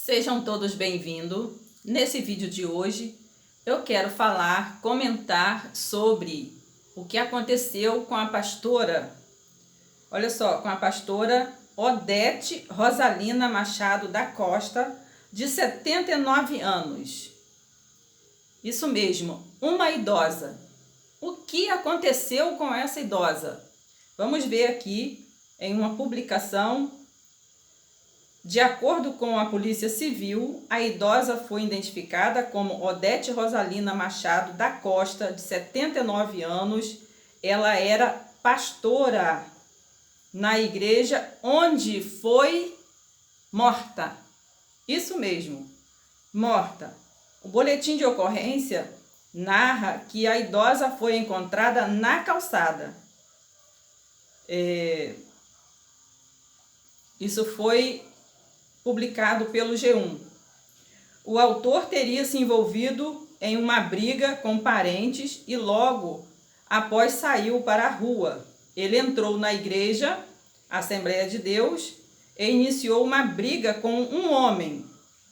Sejam todos bem-vindos. Nesse vídeo de hoje, eu quero comentar sobre o que aconteceu com a pastora, olha só, com a pastora Odete Rosalina Machado da Costa, de 79 anos. Isso mesmo, uma idosa. O que aconteceu com essa idosa? Vamos ver aqui em uma publicação. De acordo com a Polícia Civil, a idosa foi identificada como Odete Rosalina Machado da Costa, de 79 anos. Ela era pastora na igreja onde foi morta. Isso mesmo, morta. O boletim de ocorrência narra que a idosa foi encontrada na calçada. Isso foi publicado pelo G1. O autor teria se envolvido em uma briga com parentes e logo após saiu para a rua. Ele entrou na igreja, Assembleia de Deus, e iniciou uma briga com um homem.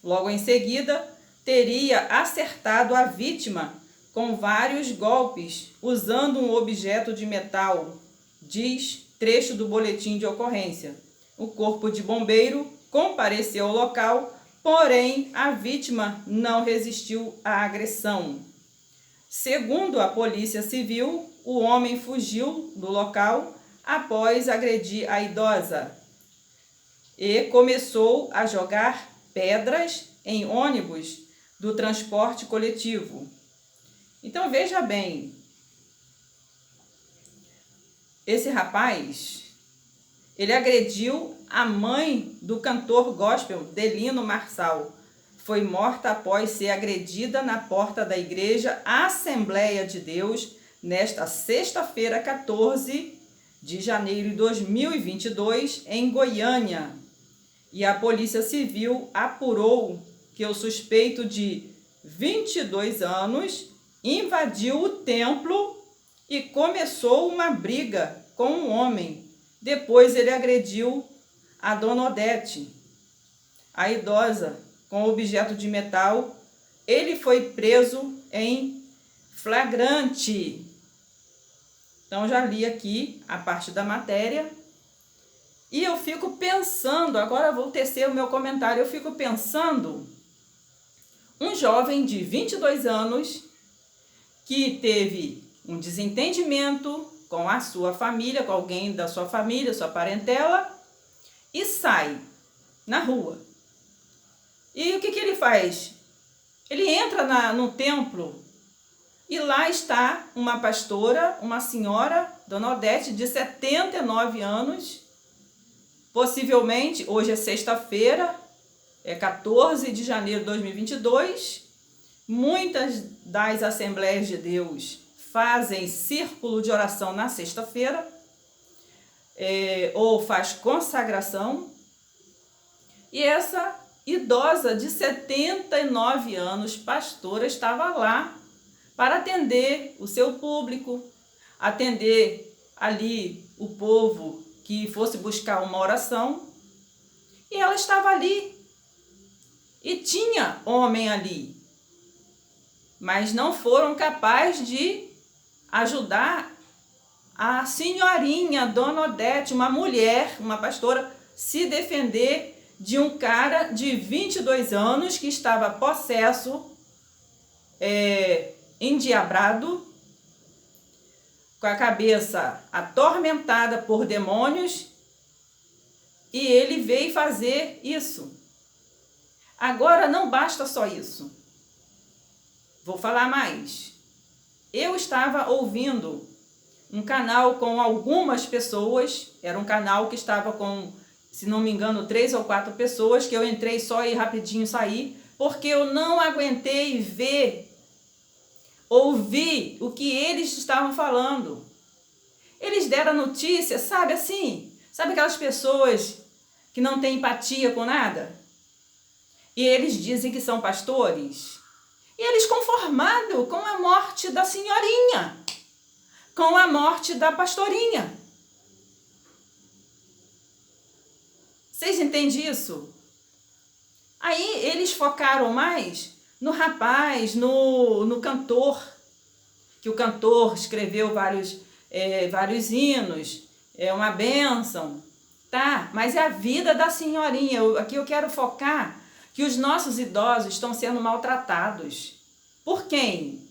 Logo em seguida, teria acertado a vítima com vários golpes, usando um objeto de metal, diz trecho do boletim de ocorrência. O corpo de bombeiro compareceu ao local, porém a vítima não resistiu à agressão. Segundo a Polícia Civil, o homem fugiu do local após agredir a idosa e começou a jogar pedras em ônibus do transporte coletivo. Então veja bem, esse rapaz, ele agrediu a mãe do cantor gospel Delino Marçal. Foi morta após ser agredida na porta da igreja Assembleia de Deus nesta sexta-feira, 14 de janeiro de 2022, em Goiânia. E a Polícia Civil apurou que o suspeito de 22 anos invadiu o templo e começou uma briga com um homem. Depois ele agrediu a dona Odete, a idosa, com objeto de metal. Ele foi preso em flagrante. Então já li aqui a parte da matéria. E eu fico pensando, agora eu vou tecer o meu comentário, eu fico pensando, um jovem de 22 anos que teve um desentendimento com a sua família, com alguém da sua família, sua parentela, e sai na rua. E o que ele faz? Ele entra no templo e lá está uma pastora, uma senhora, dona Odete, de 79 anos, possivelmente, hoje é sexta-feira, é 14 de janeiro de 2022, muitas das Assembleias de Deus fazem círculo de oração na sexta-feira, ou faz consagração, e essa idosa de 79 anos, pastora, estava lá para atender o seu público, atender ali o povo que fosse buscar uma oração, e ela estava ali, e tinha homem ali, mas não foram capazes de ajudar a senhorinha, dona Odete, uma mulher, uma pastora, se defender de um cara de 22 anos que estava possesso, endiabrado, com a cabeça atormentada por demônios, e ele veio fazer isso. Agora não basta só isso. Vou falar mais. Eu estava ouvindo um canal com algumas pessoas, era um canal que estava com, se não me engano, 3 ou 4 pessoas, que eu entrei só e rapidinho saí, porque eu não aguentei ouvir o que eles estavam falando. Eles deram notícia, sabe assim? Sabe aquelas pessoas que não têm empatia com nada? E eles dizem que são pastores. E eles conformados com a morte da senhorinha, com a morte da pastorinha. Vocês entendem isso? Aí eles focaram mais no rapaz, no cantor, que o cantor escreveu vários hinos, é uma bênção, tá? Mas é a vida da senhorinha. Aqui eu quero focar que os nossos idosos estão sendo maltratados. Por quem?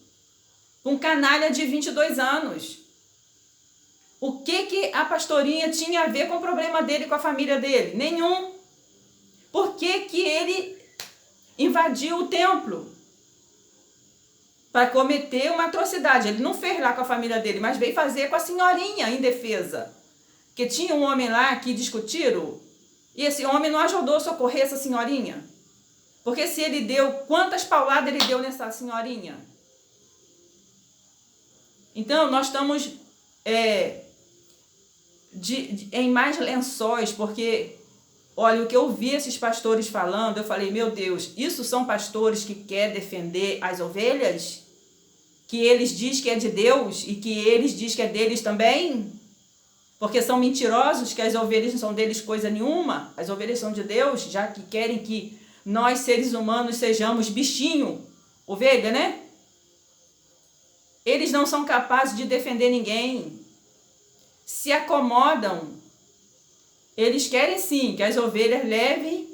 Um canalha de 22 anos. O que a pastorinha tinha a ver com o problema dele, com a família dele? Nenhum. Por que ele invadiu o templo? Para cometer uma atrocidade. Ele não fez lá com a família dele, mas veio fazer com a senhorinha em defesa. Porque tinha um homem lá que discutiram, e esse homem não ajudou a socorrer essa senhorinha. Porque se ele deu, quantas pauladas ele deu nessa senhorinha? Então, nós estamos em mais lençóis, porque, olha, o que eu vi esses pastores falando, eu falei, meu Deus, isso são pastores que querem defender as ovelhas? Que eles dizem que é de Deus e que eles dizem que é deles também? Porque são mentirosos, que as ovelhas não são deles coisa nenhuma? As ovelhas são de Deus, já que querem que nós, seres humanos, sejamos bichinho, ovelha, né? Eles não são capazes de defender ninguém. Se acomodam. Eles querem sim que as ovelhas levem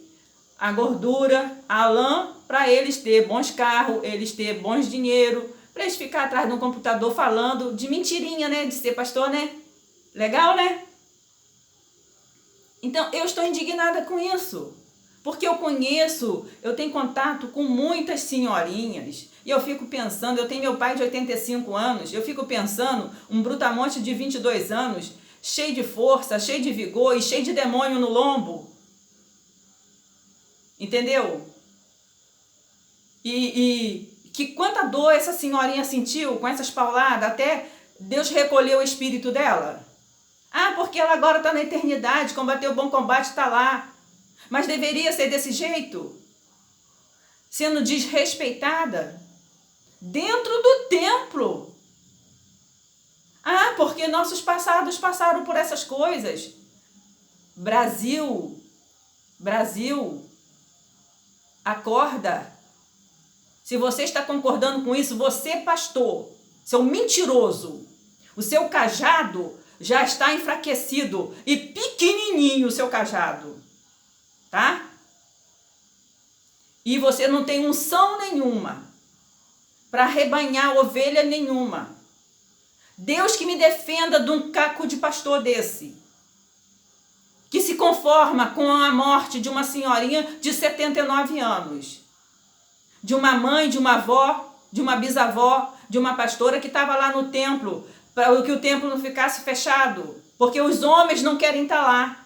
a gordura, a lã, para eles ter bons carros, eles ter bons dinheiro, para eles ficar atrás de um computador falando de mentirinha, né? De ser pastor, né? Legal, né? Então, eu estou indignada com isso. Porque eu tenho contato com muitas senhorinhas. E eu fico pensando, eu tenho meu pai de 85 anos, eu fico pensando, um brutamonte de 22 anos, cheio de força, cheio de vigor e cheio de demônio no lombo. Entendeu? E que quanta dor essa senhorinha sentiu com essas pauladas, até Deus recolheu o espírito dela. Ah, porque ela agora está na eternidade, combateu o bom combate, está lá. Mas deveria ser desse jeito? Sendo desrespeitada? Dentro do templo. Ah, porque nossos passados passaram por essas coisas. Brasil, acorda. Se você está concordando com isso, você, pastor, seu mentiroso, o seu cajado já está enfraquecido e pequenininho o seu cajado, tá? E você não tem unção nenhuma para rebanhar ovelha nenhuma. Deus que me defenda de um caco de pastor desse, que se conforma com a morte de uma senhorinha de 79 anos, de uma mãe, de uma avó, de uma bisavó, de uma pastora que estava lá no templo, para que o templo não ficasse fechado, porque os homens não querem estar lá.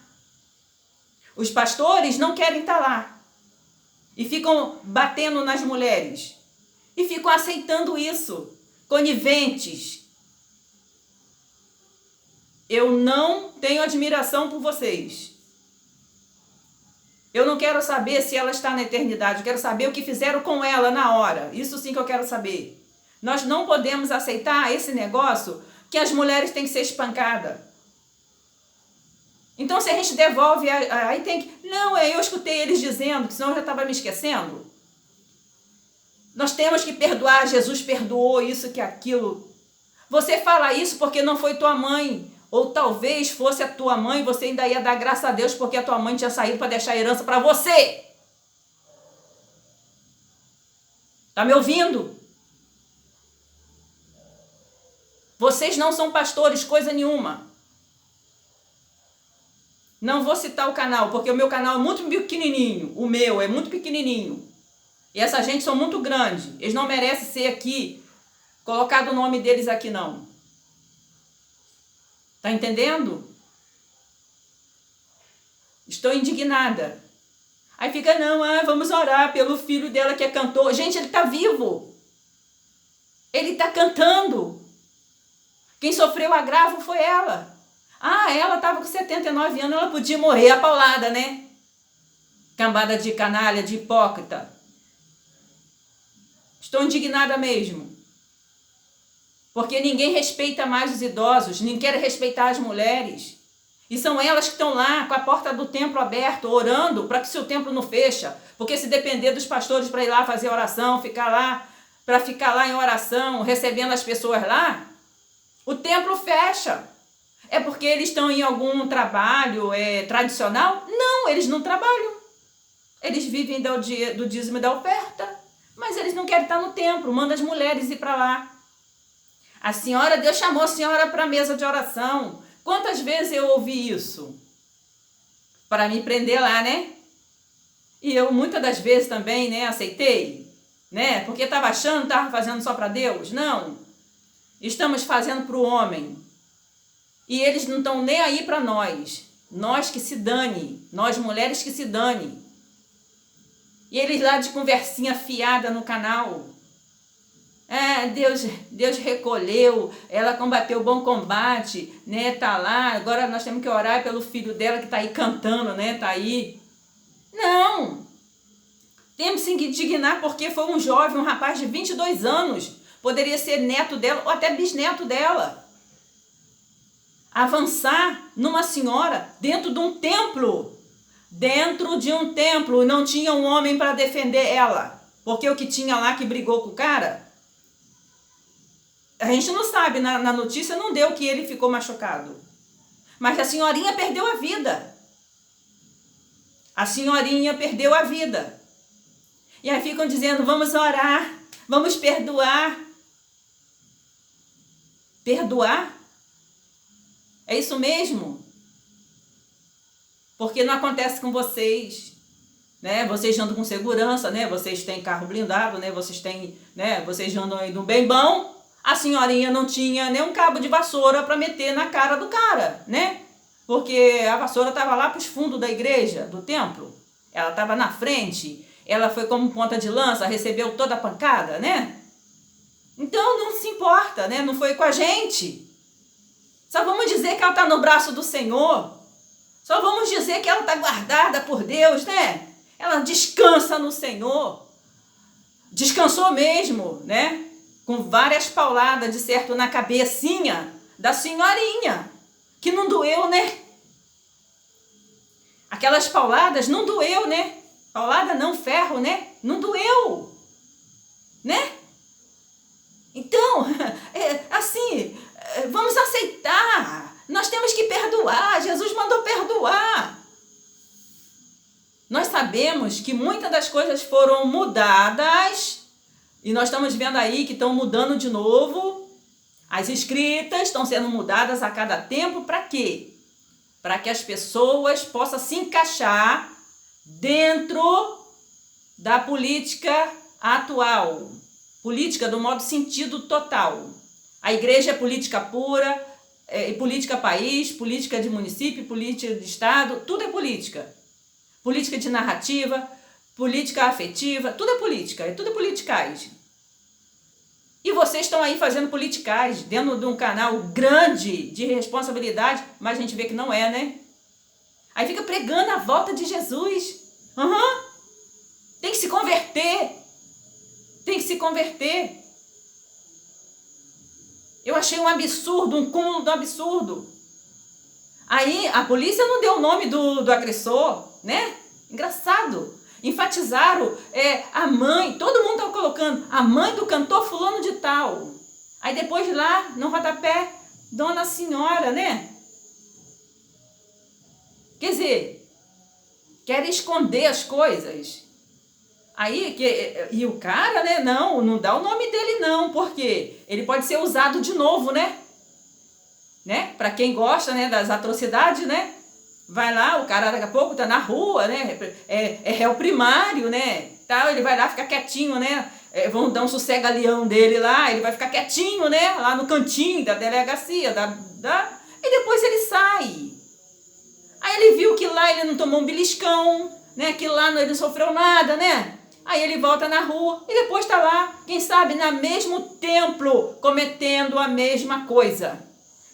Os pastores não querem estar lá. E ficam batendo nas mulheres. E ficam aceitando isso. Coniventes. Eu não tenho admiração por vocês. Eu não quero saber se ela está na eternidade. Eu quero saber o que fizeram com ela na hora. Isso sim que eu quero saber. Nós não podemos aceitar esse negócio que as mulheres têm que ser espancadas. Então, se a gente devolve, aí tem que... Não, eu escutei eles dizendo, que senão eu já estava me esquecendo. Nós temos que perdoar, Jesus perdoou isso, que aquilo. Você fala isso porque não foi tua mãe. Ou talvez fosse a tua mãe, você ainda ia dar graças a Deus porque a tua mãe tinha saído para deixar a herança para você. Tá me ouvindo? Vocês não são pastores, coisa nenhuma. Não vou citar o canal, porque o meu canal é muito pequenininho. O meu é muito pequenininho. E essa gente são muito grande. Eles não merecem ser aqui, colocado o nome deles aqui não. Tá entendendo? Estou indignada. Aí fica, não, vamos orar pelo filho dela que é cantor. Gente, ele tá vivo. Ele tá cantando. Quem sofreu agravo foi ela. Ela estava com 79 anos, ela podia morrer a paulada, né? Cambada de canalha, de hipócrita. Estou indignada mesmo. Porque ninguém respeita mais os idosos, ninguém quer respeitar as mulheres. E são elas que estão lá com a porta do templo aberta, orando para que seu templo não fecha. Porque se depender dos pastores para ir lá fazer oração, para ficar lá em oração, recebendo as pessoas lá, o templo fecha. É porque eles estão em algum trabalho tradicional? Não, eles não trabalham. Eles vivem do dízimo e da oferta. Mas eles não querem estar no templo, manda as mulheres ir para lá. Deus chamou a senhora para a mesa de oração. Quantas vezes eu ouvi isso? Para me prender lá, né? E eu muitas das vezes também, né, aceitei, né? Porque estava achando, estava fazendo só para Deus. Não. Estamos fazendo para o homem. E eles não estão nem aí para nós. Nós que se dane. Nós mulheres que se dane. E eles lá de conversinha fiada no canal. Deus recolheu, ela combateu o bom combate, né? Tá lá, agora nós temos que orar pelo filho dela que tá aí cantando, né? Tá aí. Não! Temos que indignar porque foi um jovem, um rapaz de 22 anos. Poderia ser neto dela ou até bisneto dela. Avançar numa senhora dentro de um templo. Dentro de um templo. Não tinha um homem para defender ela. Porque o que tinha lá que brigou com o cara... A gente não sabe, na notícia não deu que ele ficou machucado. Mas a senhorinha perdeu a vida. A senhorinha perdeu a vida. E aí ficam dizendo, vamos orar, vamos perdoar. Perdoar? É isso mesmo? Porque não acontece com vocês, né? Vocês andam com segurança, né? Vocês têm carro blindado, né? Vocês andam aí no bem bom. A senhorinha não tinha nem um cabo de vassoura para meter na cara do cara, né? Porque a vassoura estava lá para os fundos da igreja, do templo. Ela estava na frente, ela foi como ponta de lança, recebeu toda a pancada, né? Então não se importa, né? Não foi com a gente. Só vamos dizer que ela está no braço do Senhor. Só vamos dizer que ela está guardada por Deus, né? Ela descansa no Senhor. Descansou mesmo, né? Com várias pauladas, de certo, na cabecinha da senhorinha. Que não doeu, né? Aquelas pauladas não doeu, né? Paulada não, ferro, né? Não doeu. Né? Então, vamos aceitar. Nós temos que perdoar. Jesus mandou perdoar. Nós sabemos que muitas das coisas foram mudadas. E nós estamos vendo aí que estão mudando de novo. As escritas estão sendo mudadas a cada tempo. Para quê? Para que as pessoas possam se encaixar dentro da política atual. Política do modo sentido total. A igreja é política pura, política país, política de município, política de estado, tudo é política. Política de narrativa, política afetiva, tudo é política, tudo é politicagem. E vocês estão aí fazendo politicagem dentro de um canal grande de responsabilidade, mas a gente vê que não é, né? Aí fica pregando a volta de Jesus. Tem que se converter. Tem que se converter. Eu achei um absurdo, um cúmulo do absurdo. Aí a polícia não deu o nome do agressor, né? Engraçado. Enfatizaram a mãe, todo mundo estava colocando a mãe do cantor fulano de tal. Aí depois lá, no rodapé, Dona Senhora, né? Quer dizer, querem esconder as coisas. Aí, e o cara, né, não dá o nome dele não, porque ele pode ser usado de novo, né? Para quem gosta, né, das atrocidades, né? Vai lá, o cara daqui a pouco tá na rua, né? É réu primário, né? Tal, ele vai lá ficar quietinho, né? Vão dar um sossega-leão dele lá, ele vai ficar quietinho, né? Lá no cantinho da delegacia, e depois ele sai. Aí ele viu que lá ele não tomou um beliscão, né? Que lá ele não sofreu nada, né? Aí ele volta na rua e depois tá lá, quem sabe, no mesmo templo, cometendo a mesma coisa.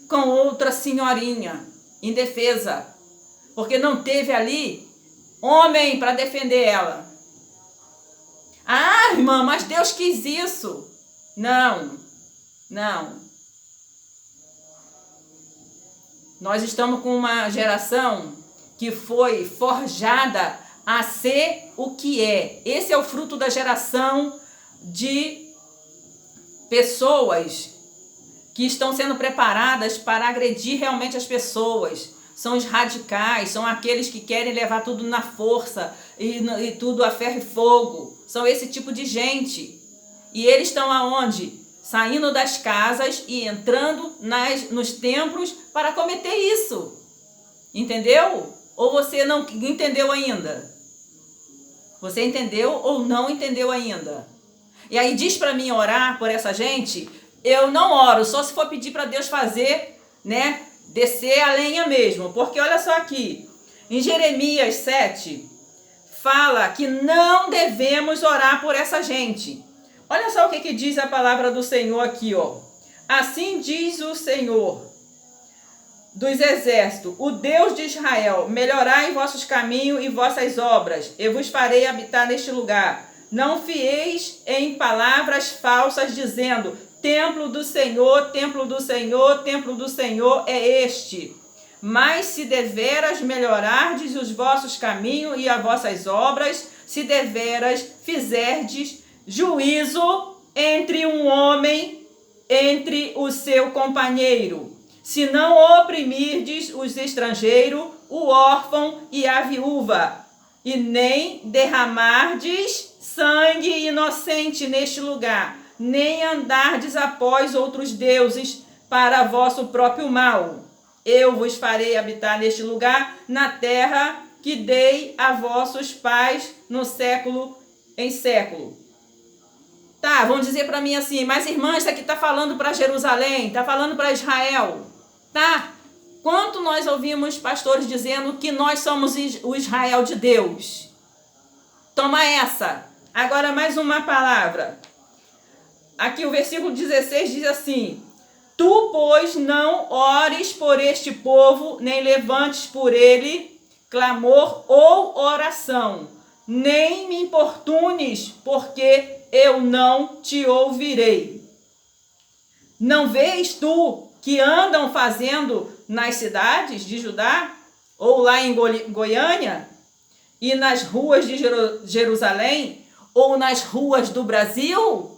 Com outra senhorinha, indefesa. Porque não teve ali homem para defender ela. Ah, irmã, mas Deus quis isso. Não. Nós estamos com uma geração que foi forjada a ser o que é. Esse é o fruto da geração de pessoas que estão sendo preparadas para agredir realmente as pessoas. São os radicais, são aqueles que querem levar tudo na força e tudo a ferro e fogo. São esse tipo de gente. E eles estão aonde? Saindo das casas e entrando nos templos para cometer isso. Entendeu? Ou você não entendeu ainda? Você entendeu ou não entendeu ainda? E aí diz para mim orar por essa gente. Eu não oro, só se for pedir para Deus fazer, né? Descer a lenha mesmo. Porque olha só aqui, em Jeremias 7, fala que não devemos orar por essa gente. Olha só o que diz a palavra do Senhor aqui, ó. Assim diz o Senhor dos exércitos, o Deus de Israel: melhorai vossos caminhos e vossas obras, eu vos farei habitar neste lugar. Não fieis em palavras falsas, dizendo: templo do Senhor, templo do Senhor, templo do Senhor é este. Mas se deveras melhorardes os vossos caminhos e as vossas obras, se deveras fizerdes juízo entre um homem, entre o seu companheiro, se não oprimirdes os estrangeiros, o órfão e a viúva, e nem derramardes sangue inocente neste lugar, nem andardes após outros deuses para vosso próprio mal. Eu vos farei habitar neste lugar, na terra que dei a vossos pais no século em século. Tá, vão dizer para mim assim: mas irmã, isso aqui está falando para Jerusalém, está falando para Israel. Tá? Quanto nós ouvimos pastores dizendo que nós somos o Israel de Deus? Toma essa. Agora mais uma palavra. Aqui o versículo 16 diz assim: tu, pois, não ores por este povo, nem levantes por ele clamor ou oração, nem me importunes, porque eu não te ouvirei. Não vês tu que andam fazendo nas cidades de Judá, ou lá em Goiânia, e nas ruas de Jerusalém, ou nas ruas do Brasil?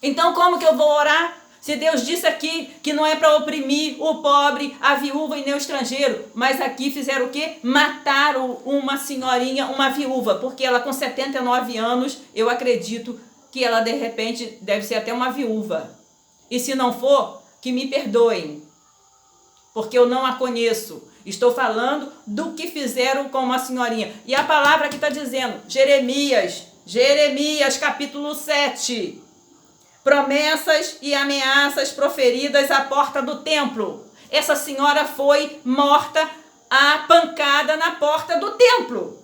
Então como que eu vou orar? Se Deus disse aqui que não é para oprimir o pobre, a viúva e nem o estrangeiro, mas aqui fizeram o quê? Mataram uma senhorinha, uma viúva, porque ela com 79 anos, eu acredito que ela de repente deve ser até uma viúva. E se não for, que me perdoem, porque eu não a conheço. Estou falando do que fizeram com uma senhorinha. E a palavra que está dizendo, Jeremias capítulo 7. Promessas e ameaças proferidas à porta do templo. Essa senhora foi morta a pancada na porta do templo.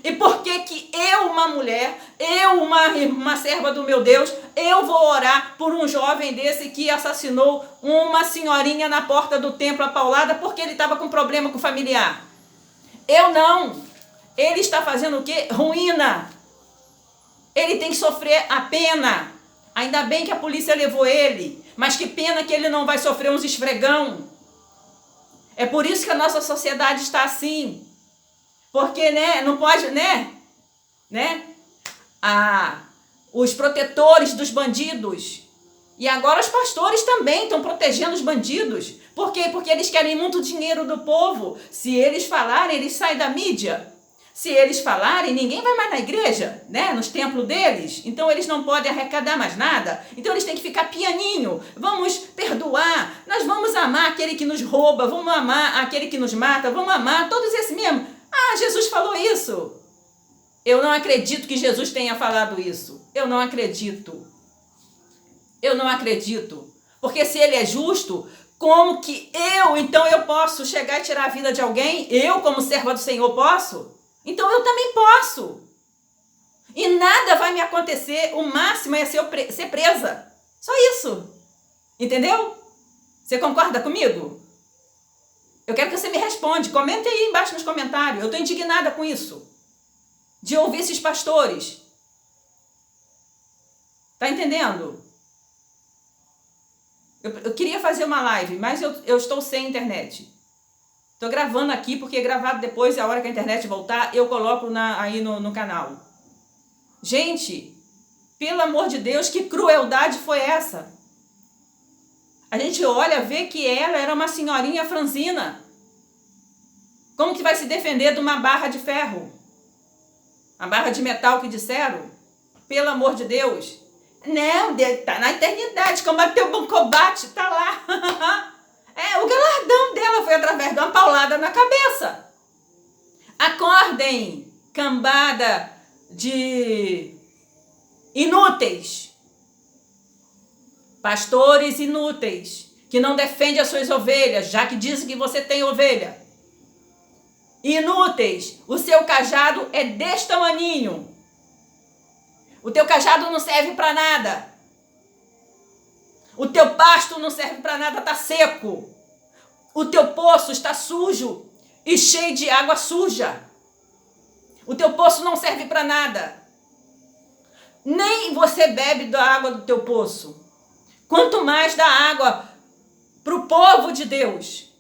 E por que eu, uma mulher, eu, uma serva do meu Deus, eu vou orar por um jovem desse que assassinou uma senhorinha na porta do templo apaulada porque ele estava com problema com o familiar? Eu não. Ele está fazendo o quê? Ruína. Ele tem que sofrer a pena. Ainda bem que a polícia levou ele, mas que pena que ele não vai sofrer uns esfregão. É por isso que a nossa sociedade está assim. Porque, né, não pode, né? Os protetores dos bandidos. E agora os pastores também estão protegendo os bandidos. Por quê? Porque eles querem muito dinheiro do povo. Se eles falarem, eles saem da mídia. Se eles falarem, ninguém vai mais na igreja, né? Nos templos deles. Então eles não podem arrecadar mais nada. Então eles têm que ficar pianinho. Vamos perdoar. Nós vamos amar aquele que nos rouba. Vamos amar aquele que nos mata. Vamos amar todos esses mesmo. Ah, Jesus falou isso. Eu não acredito que Jesus tenha falado isso. Eu não acredito. Eu não acredito. Porque se ele é justo, como que então eu posso chegar e tirar a vida de alguém? Eu, como serva do Senhor, posso? Então eu também posso. E nada vai me acontecer. O máximo é ser presa. Só isso. Entendeu? Você concorda comigo? Eu quero que você me responda. Comenta aí embaixo nos comentários. Eu estou indignada com isso. De ouvir esses pastores. Tá entendendo? Eu queria fazer uma live, mas eu estou sem internet. Estou gravando aqui, porque gravado depois, a hora que a internet voltar, eu coloco aí no canal. Gente, pelo amor de Deus, que crueldade foi essa? A gente olha, vê que ela era uma senhorinha franzina. Como que vai se defender de uma barra de ferro? A barra de metal que disseram? Pelo amor de Deus. Não, tá na eternidade, combateu o bom combate, tá lá. O galardão dela foi através de uma paulada na cabeça. Acordem, cambada de inúteis. Pastores inúteis, que não defendem as suas ovelhas, já que dizem que você tem ovelha. Inúteis, o seu cajado é deste tamaninho. O teu cajado não serve para nada. O teu pasto não serve para nada, está seco. O teu poço está sujo e cheio de água suja. O teu poço não serve para nada. Nem você bebe da água do teu poço. Quanto mais da água para o povo de Deus.